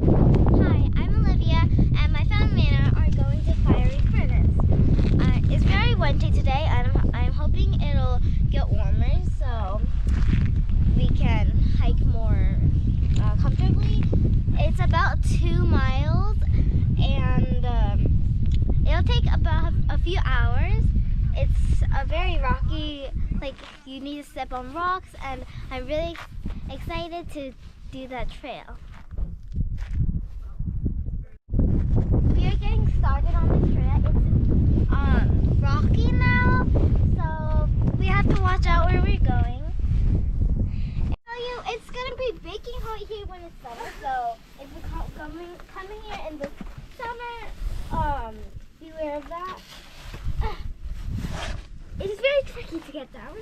Hi, I'm Olivia, and my family and I are going to Fiery Furnace. It's very windy today, and I'm hoping it'll get warmer so we can hike more comfortably. It's about 2 miles, and it'll take about a few hours. It's a very rocky, like you need to step on rocks, and I'm really excited to do that trail. We are getting started on this trail. It's rocky now, so we have to watch out where we're going. I tell you, it's gonna be baking hot here when it's summer. So if you're coming here in the summer, beware of that. It is very tricky to get down.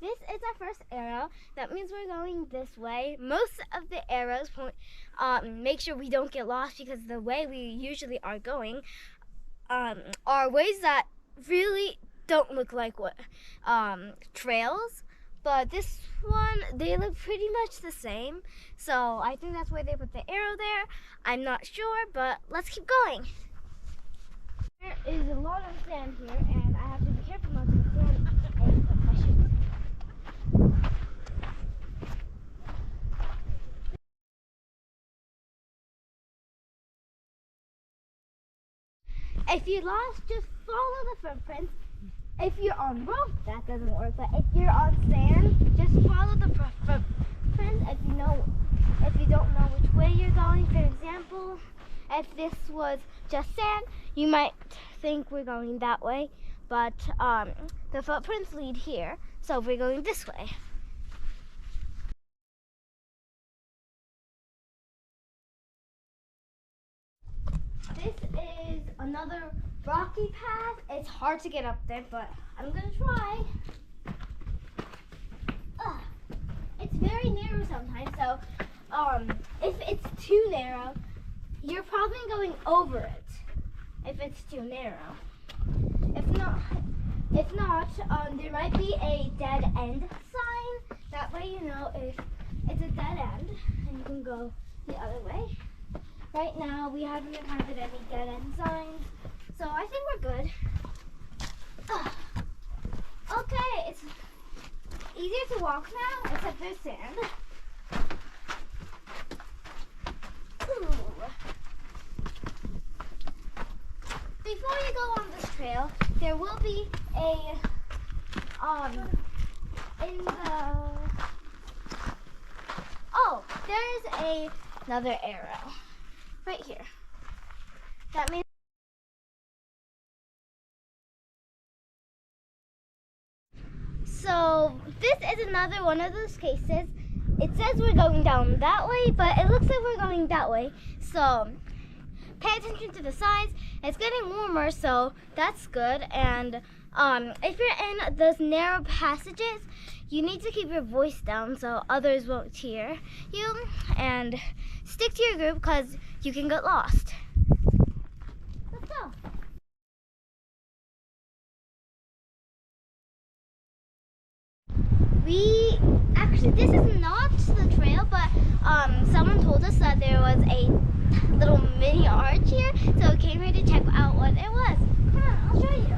This is our first arrow. That means we're going this way. Most of the arrows point, make sure we don't get lost, because the way we usually are going are ways that really don't look like what trails. But this one, they look pretty much the same. So I think that's why they put the arrow there. I'm not sure, but let's keep going. There is a lot of sand here, and I have to be careful not to stand and put my shoes. If you're lost, just follow the footprints. If you're on rope, that doesn't work. But if you're on sand, just follow the footprints. If you don't know which way you're going, for example, if this was just sand, you might think we're going that way. But the footprints lead here, so we're going this way. This is another rocky path. It's hard to get up there, but I'm gonna try. It's very narrow sometimes, so if it's too narrow, you're probably going over it. If it's too narrow. If not, there might be a dead end sign. That way you know if it's a dead end, and you can go the other way. Right now, we haven't encountered any dead end signs, so I think we're good. Okay, it's easier to walk now, except there's sand. Ooh. Before you go on this trail, there will be a, there's another arrow. Right here. That means so this is another one of those cases. It says we're going down that way, but it looks like we're going that way. So pay attention to the signs. It's getting warmer, so that's good. And if you're in those narrow passages, you need to keep your voice down so others won't hear you, and stick to your group because you can get lost. Let's go. This is not the trail, but someone told us that there was a little mini arch here, so we came here to check out what it was. Come on, I'll show you.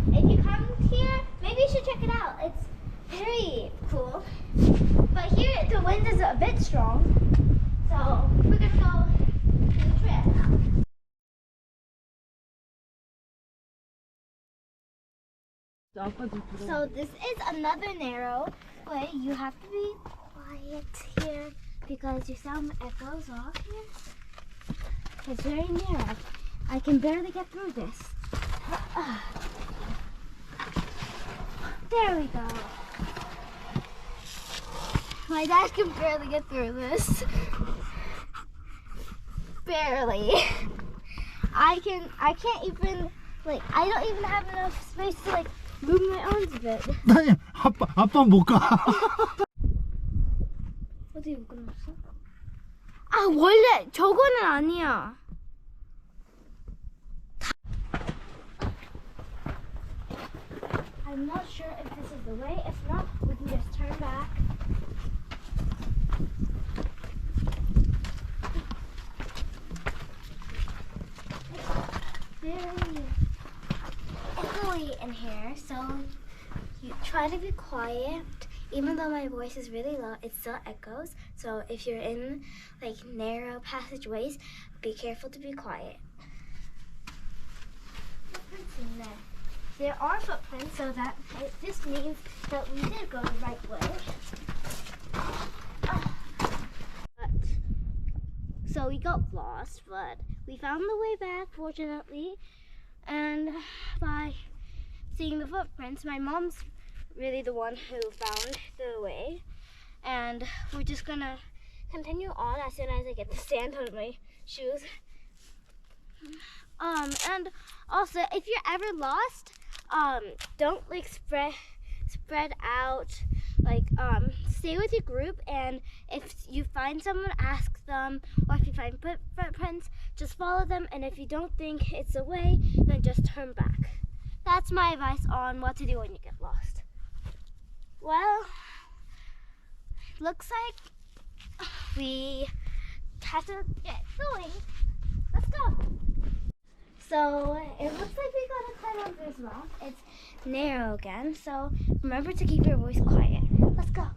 If you come here, maybe you should check it out. It's very cool. But here the wind is a bit strong, so we're gonna go to the trail now. So this is another narrow way. You have to be quiet here because your sound echoes off here. It's very narrow. I can barely get through this. There we go. My dad can barely get through this. Barely. I can't even, like, I don't even have enough space to, like, move my arms a bit. 아니, 아빠 못 가. 어디 못 끝났어? 아, 원래 저거는 아니야. I'm not sure if this is the way. If not, we can just turn back. It's very echoey in here, so you try to be quiet. Even though my voice is really low, it still echoes. So if you're in like narrow passageways, be careful to be quiet. Footprints in there. There are footprints, so that this means that we did go the right way. So we got lost, but we found the way back, fortunately. And by seeing the footprints, my mom's really the one who found the way. And we're just gonna continue on as soon as I get the sand on my shoes. And also, if you're ever lost, don't like spread out. Like, stay with your group, and if you find someone, ask them, or if you find footprints, just follow them, and if you don't think it's the way, then just turn back. That's my advice on what to do when you get lost. Well, looks like we have to get going. Let's go. So it looks like we gotta climb up this rock. It's narrow again, so remember to keep your voice quiet. Let's go.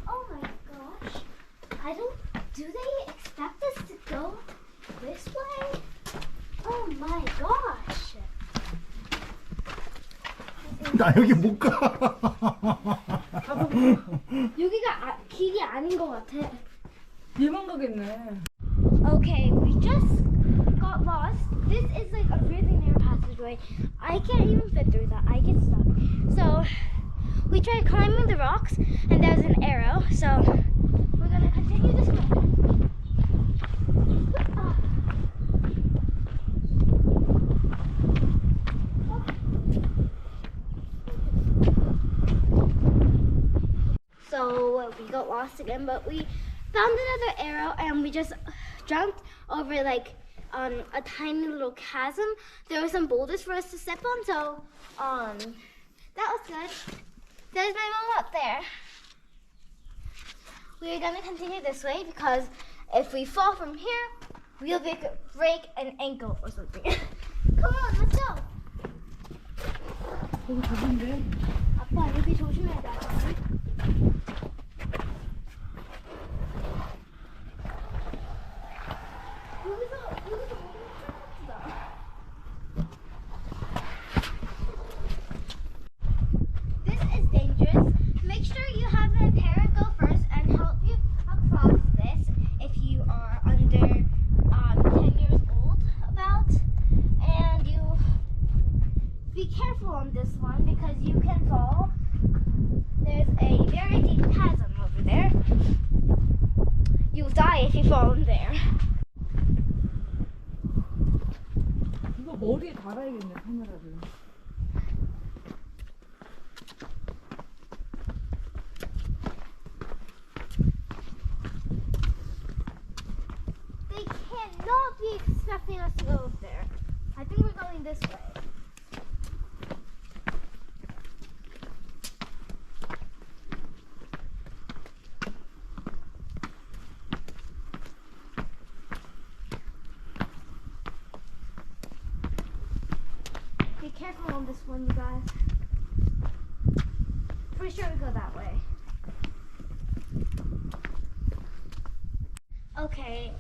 Oh my gosh. Do they expect us to go this way? Oh my gosh. 나 여기 못 가. 여기가 길이 아닌 것 같아. 얘만 가겠네. Okay, we just got lost. This is like a really narrow passageway. I can't even fit through that. I get stuck. So we tried climbing the rocks, and there's an arrow. So we're gonna continue this way. So we got lost again, but we found another arrow, and we just jumped over like a tiny little chasm. There were some boulders for us to step on, so that was good. There's my mom up there. We're gonna continue this way because if we fall from here, we'll break an ankle or something. Come on, let's go. 너무 좁은데? 아빠 여기 조심해야 돼. This is dangerous. Make sure you have a parent go first and help you across this if you are under 10 years old about. And you be careful on this one because you can fall. There's a very deep chasm over there. You'll die if you fall in there. 이거 머리에 달아야겠네, 카메라를. They cannot be expecting us to go up there. I think we're going this way. Be careful on this one, you guys. Pretty sure we go that way. Okay,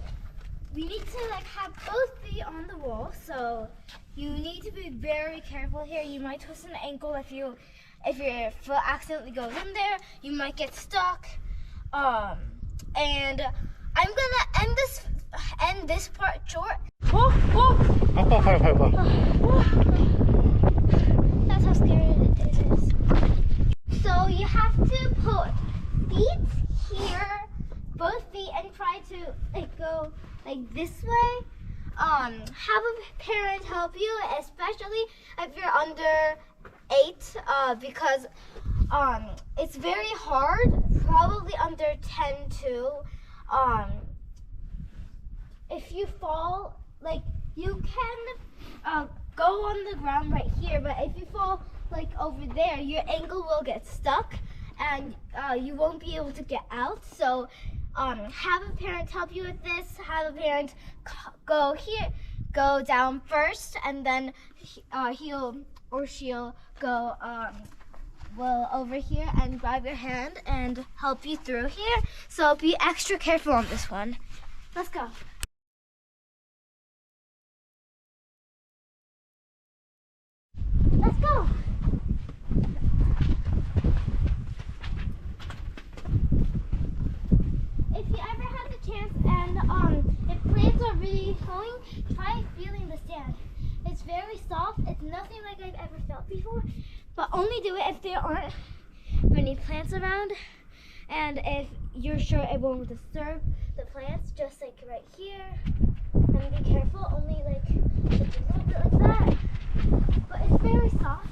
we need to like have both feet on the wall, so you need to be very careful here. You might twist an ankle if your foot accidentally goes in there. You might get stuck. And I'm gonna end this end this part short. 어? 어? 아빠 발 밟아. That's how scary it is. So you have to put feet here, both feet, and try to like go like this way. Have a parent help you, especially if you're under 8, because it's very hard. Probably under 10 too. If you fall, like you can go on the ground right here, but if you fall like over there, your ankle will get stuck and you won't be able to get out. So have a parent help you with this. Have a parent go here, go down first, and then he'll or she'll go well over here and grab your hand and help you through here. So be extra careful on this one. Let's go. Let's go. If you ever have the chance and if plants are really flowing, try feeling the sand. It's very soft. It's nothing like I've ever felt before, but only do it if there aren't many plants around and if you're sure it won't disturb the plants, just like right here. And be careful, only like just a little bit like that. But it's very soft.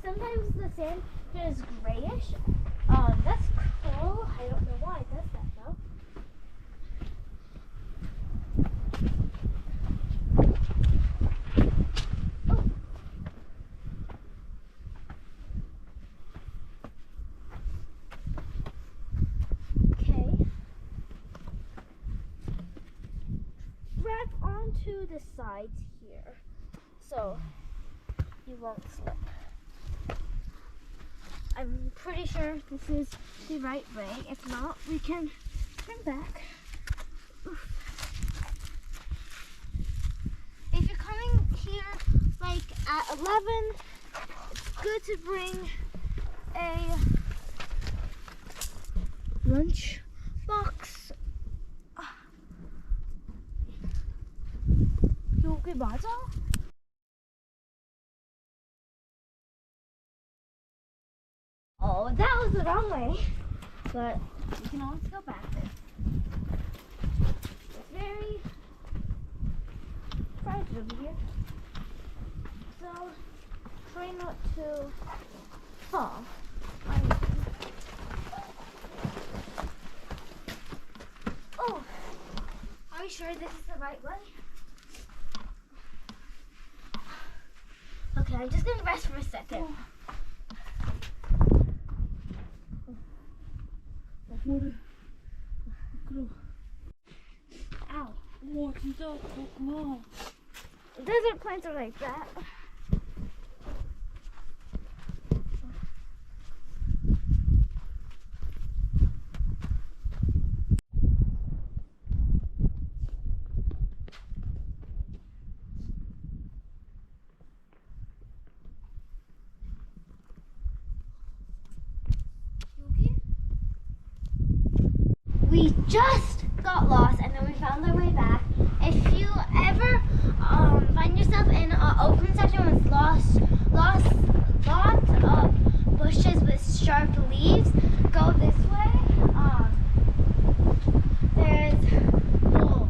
Sometimes the sand is grayish. That's cool. I don't know why it does that though. Oh. Okay. Grab onto the sides here, so you won't slip. I'm pretty sure this is the right way. If not, we can turn back. Oof. If you're coming here like at 11, it's good to bring a lunch box. 여기 맞아? Oh, that was the wrong way, but you can always go back. It's very crowded over here, so try not to fall. Oh, are you sure this is the right way? Okay, I'm just gonna rest for a second. 머리 미끄러워. Ow. 우와 진짜 그렇구나. Desert plants are like that. We just got lost and then we found our way back. If you ever find yourself in an open section with lots of bushes with sharp leaves, go this way. There's little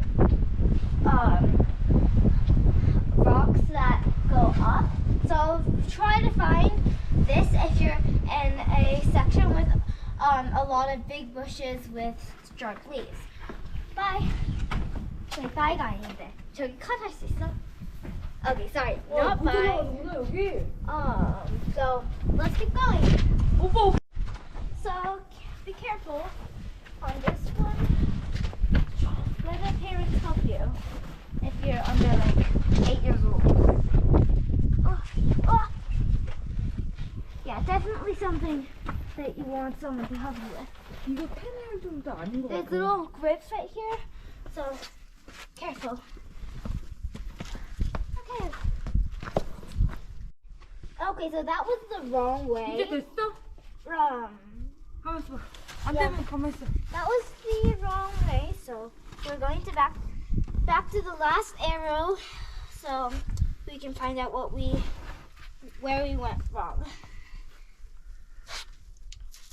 rocks that go up. So try to find this if you're in a section with a lot of big bushes with sharp leaves. Bye. 저기 바이가 아닌데. 저기 컷 할 수 있어? Okay, sorry. Not bye. 들어가는구나 여기. So let's keep going. 오빠. So be careful on this one. Let the parents help you if you're under like 8 years old. Oh. Yeah, definitely something that you want someone to help you with. 이거 테네일도 아닌 것 There's 같아. little grips right here, so careful. Okay. Okay, so that was the wrong way. 이제 됐어? Um, 가만 있어. 안 야. 되면 가만 있어. that was the wrong way, so we're going to back to the last arrow, so we can find out where we went wrong.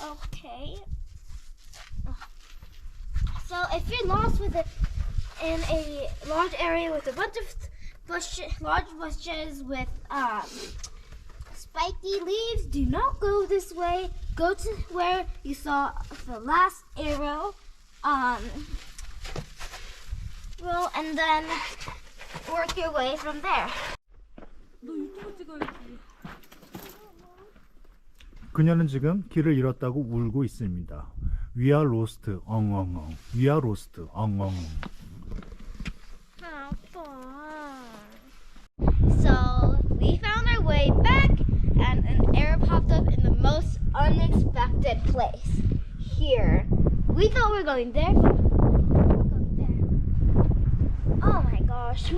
Okay. So if you're lost in a large area with a bunch of large bushes with spiky leaves, do not go this way. Go to where you saw the last arrow. Well, and then work your way from there. 너 유튜브 찍어야지. 그녀는 지금 길을 잃었다고 울고 있습니다. We are lost. 엉엉엉. We are lost. 엉엉엉. So we found our way back, and an arrow popped up in the most unexpected place. Here. We thought we were going there, but we're going there. Oh my gosh,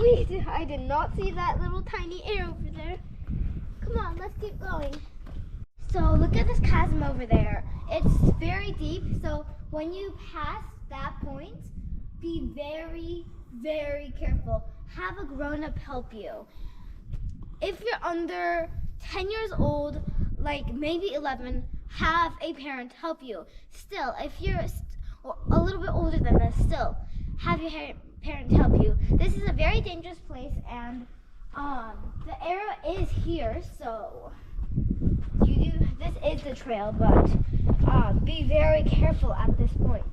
I did not see that little tiny arrow over there. Come on, let's keep going. So look at this chasm over there. It's very deep, so when you pass that point, be very, very careful. Have a grown-up help you. If you're under 10 years old, like maybe 11, have a parent help you. Still, if you're a little bit older than this, still, have your parent help you. This is a very dangerous place, and the arrow is here, so this is the trail, but be very careful at this point.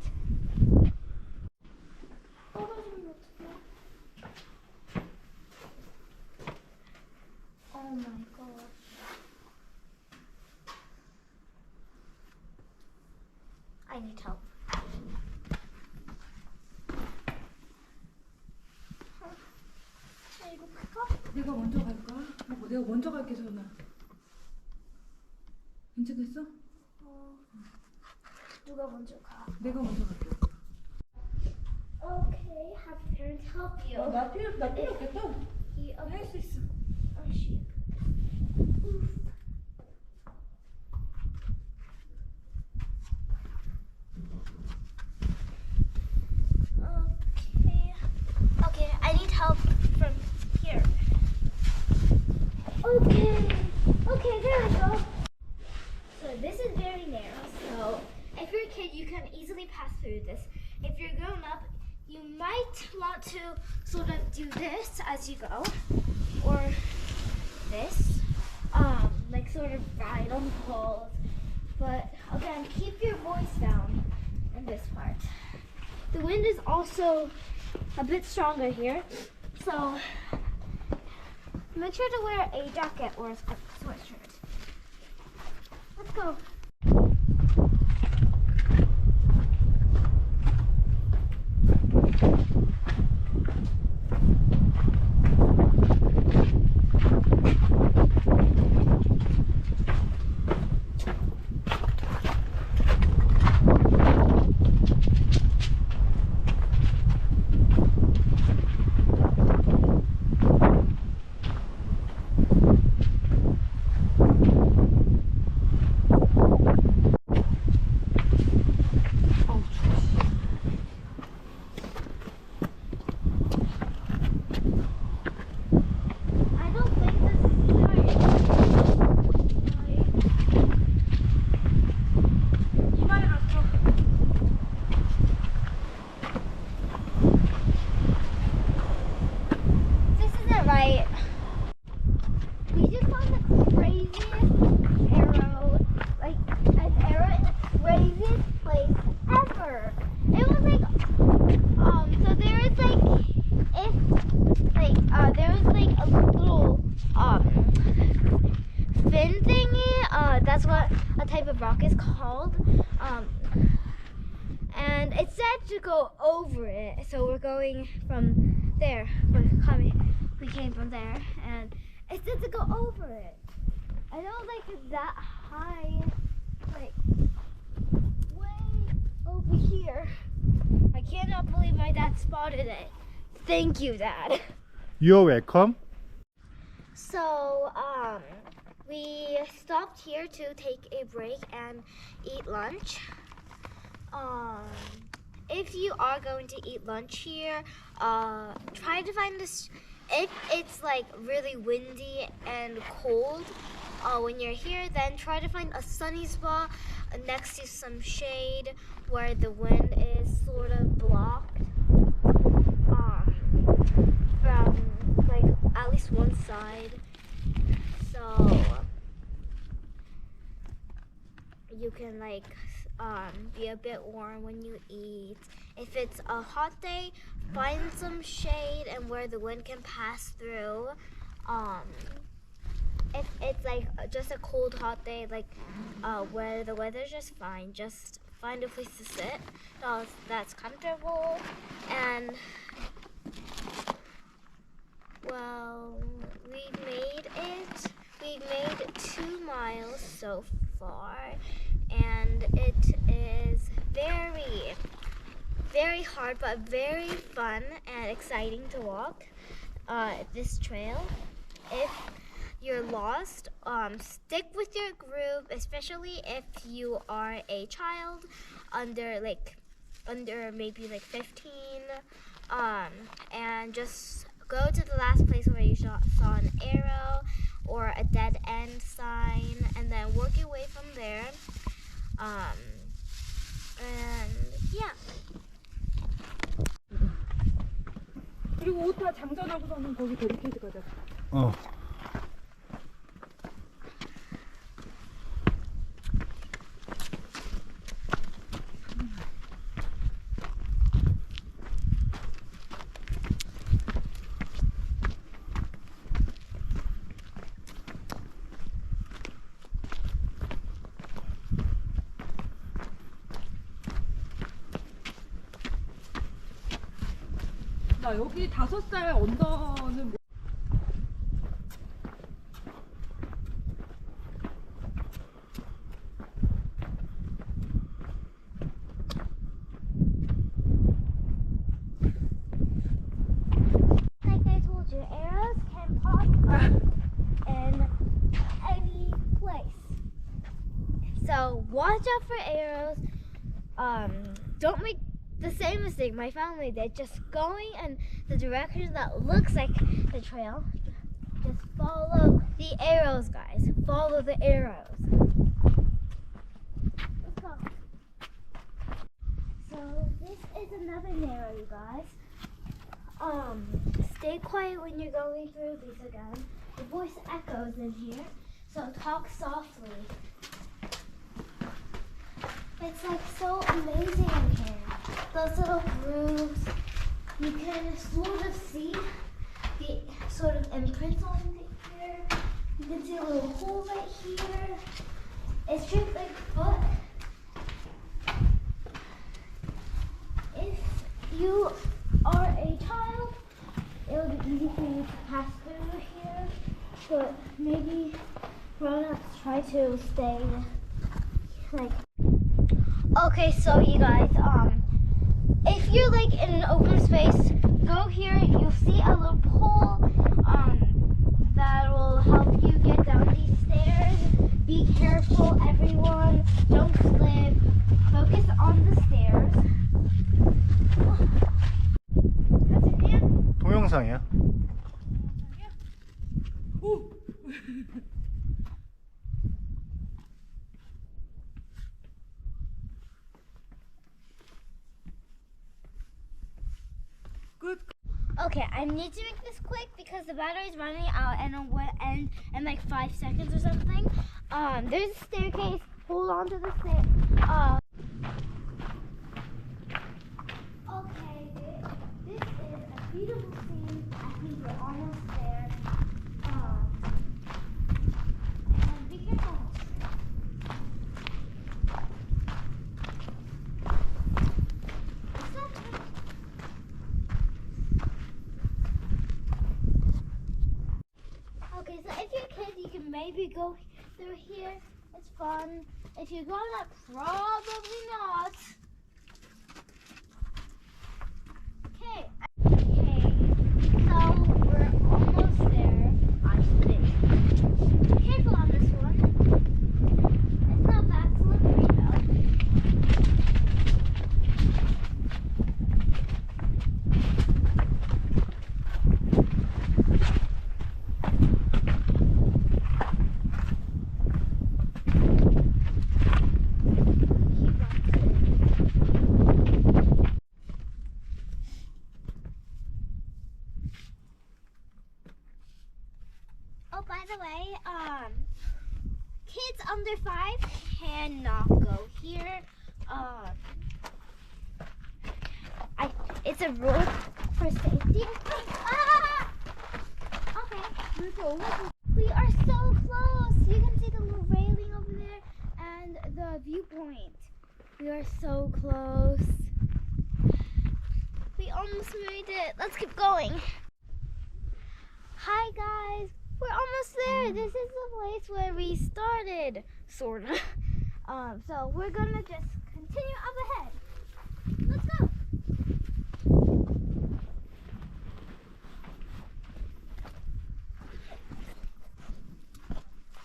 Oh my gosh. I need help. 이거 갈까? 내가 먼저 갈까? 내가 먼저 갈게, 서연아. 괜찮겠어? 누가 먼저 가? 내가 먼저 갈게. Okay, have parents help you. 나 필요 없겠다. 할 수 있어. Oh shit. Okay, I need help from here. Okay, there we go. So this is very narrow, so if you're a kid, you can easily pass through this. If you're grown up, you might want to sort of do this as you go, or this, like sort of ride on the poles. But again, keep your voice down in this part. The wind is also a bit stronger here, so make sure to wear a jacket or a sweatshirt. Let's go. That's what a type of rock is called. And it said to go over it, so we're going from there. We came from there, and it said to go over it. I don't like it's that high, like way over here. I cannot believe my dad spotted it. Thank you, Dad. You're welcome. So, we stopped here to take a break and eat lunch. if you are going to eat lunch here, try to find this. If it's like really windy and cold when you're here, then try to find a sunny spot next to some shade where the wind is sort of blocked from like at least one side, so you can like be a bit warm when you eat. If it's a hot day, find some shade and where the wind can pass through. If it's like just a cold hot day, like where the weather's just fine, just find a place to sit that's comfortable. And well, we've made 2 miles so far, and it is very, very hard but very fun and exciting to walk this trail. If you're lost, stick with your group, especially if you are a child under maybe like 15, and just go to the last place where you saw an arrow or a dead end sign, and then work your way from there. And yeah. 그리고 옷 다 장전하고서는 거기 베리케이드 가자. 어. 나 여기 5살 언더는 Like I told you, arrows can pop in any place. So watch out for arrows. Don't make the same mistake my family did, just going in the direction that looks like the trail. Just follow the arrows, guys. Follow the arrows. Let's go. So this is another narrow, you guys. Stay quiet when you're going through these again. The voice echoes in here, so talk softly. It's like so amazing in here. Those little grooves, you can sort of see the sort of imprints on here. You can see a little hole right here. It's shaped like a foot. If you are a child, it would be easy for you to pass through here, but maybe grown-ups try to stay like. Okay, so you guys, if you're like in an open space, go here. You'll see a little pole that will help you get down these stairs. Be careful, everyone. Don't slip. Focus on the stairs. 동영상이야. 오! Good. Okay, I need to make this quick because the battery's running out and it will end in like 5 seconds or something. There's a staircase. Hold on to the stair. Okay, this is a beautiful scene. I think we're almost there. And be careful. Okay, so if you're a kid, you can maybe go through here. It's fun. If you're grown up, probably not. Okay. Okay. So we're almost there. I think. Careful on this one. It's not that slippery though. the way, kids under 5 cannot go here. It's a rule for safety. Ah! Okay. We are so close. You can see the little railing over there and the viewpoint. We are so close. We almost made it. Let's keep going. Hi guys. We're almost there. This is the place where we started, sorta. So we're gonna just continue up ahead. Let's go.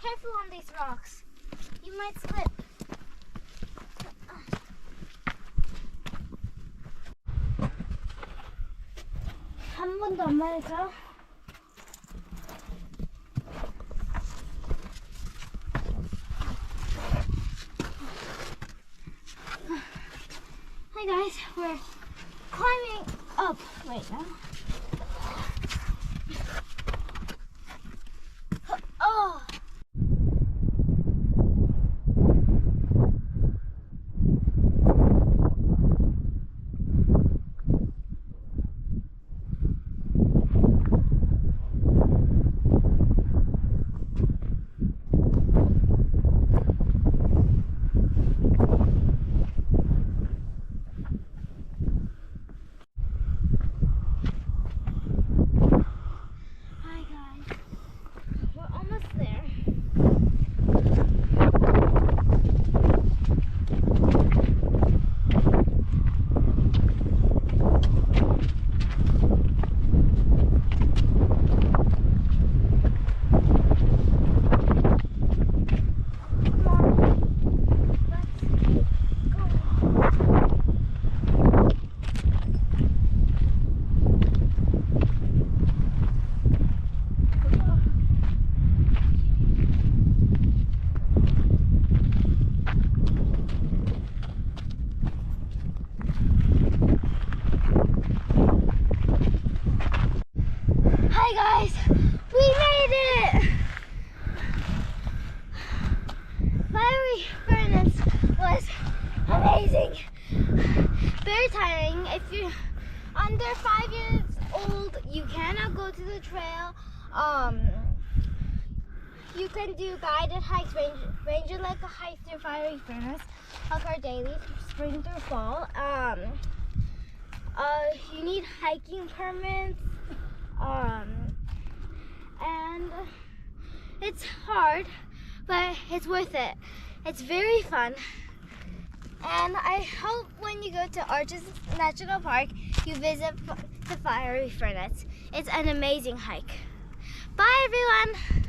Careful on these rocks. You might slip. 한 번도 안 맞았어? Hi guys, we're climbing up right now. Oh! Hi guys, we made it! Fiery furnace was amazing. Very tiring. If you're under 5 years old, you cannot go to the trail. You can do guided hikes, ranger like a hike through Fiery Furnace of our daily spring through fall. You need hiking permits. And it's hard, but it's worth it. It's very fun. And I hope when you go to Arches National Park, you visit the Fiery Furnace. It's an amazing hike. Bye everyone!